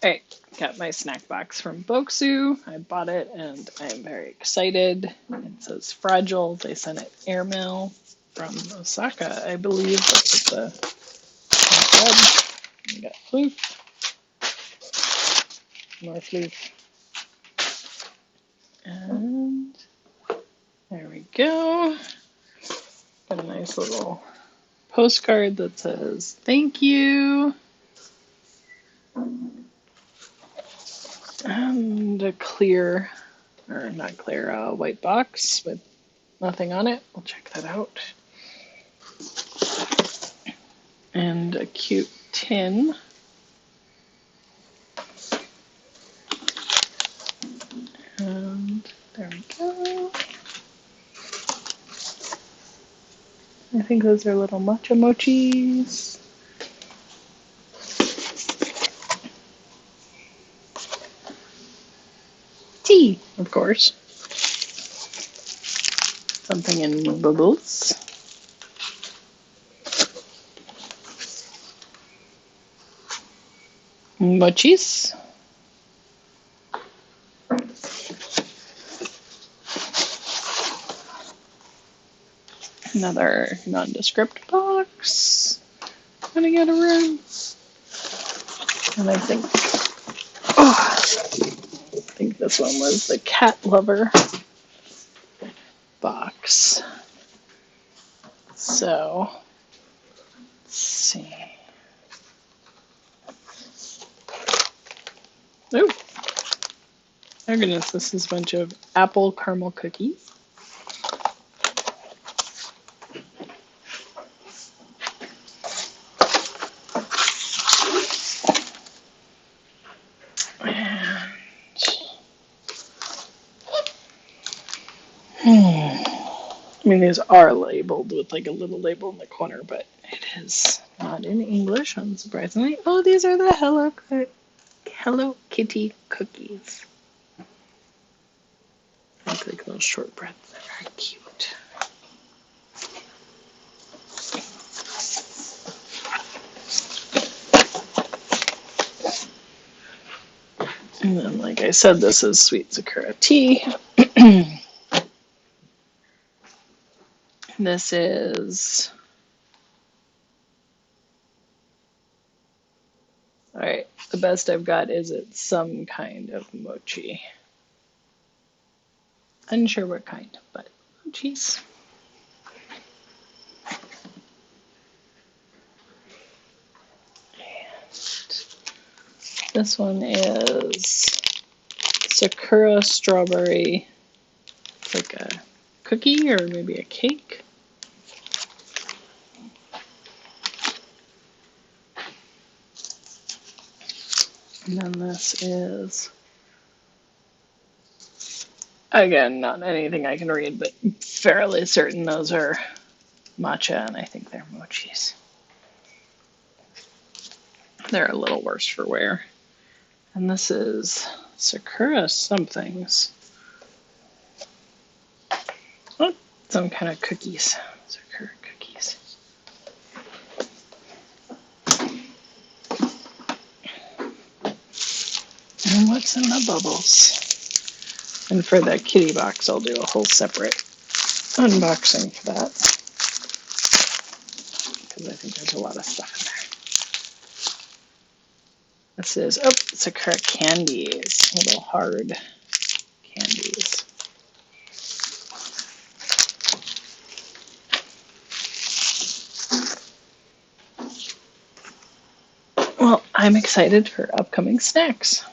Alright, got my snack box from Bokksu. I bought it and I'm very excited. It says fragile. They sent it airmail from Osaka, I believe. That's what the said. We got floof, more floof. And there we go. Got a nice little postcard that says thank you. And a clear, or not clear, white box with nothing on it. We'll check that out. And a cute tin. And there we go. I think those are little matcha mochis. Tea, of course. Something in bubbles. Mochis. Another nondescript box. Running out of room. And I think this one was the cat lover box. So, let's see. Oh, my goodness, this is a bunch of apple caramel cookies. I mean, these are labeled with like a little label in the corner, but it is not in English, unsurprisingly. Oh, these are the Hello Kitty cookies. Look like little shortbreads. They're very cute. And then, like I said, this is sweet Sakura tea. This is, all right, the best I've got is it's some kind of mochi. Unsure what kind, but mochis. And this one is Sakura strawberry, like a cookie or maybe a cake. And then this is, again, not anything I can read, but fairly certain those are matcha, and I think they're mochis. They're a little worse for wear. And this is Sakura somethings. Oh, some kind of cookies. Sakura cookies. And what's in the bubbles? And for the kitty box, I'll do a whole separate unboxing for that. Because I think there's a lot of stuff in there. This is, oh, Sakura candies. Little hard candies. Well, I'm excited for upcoming snacks.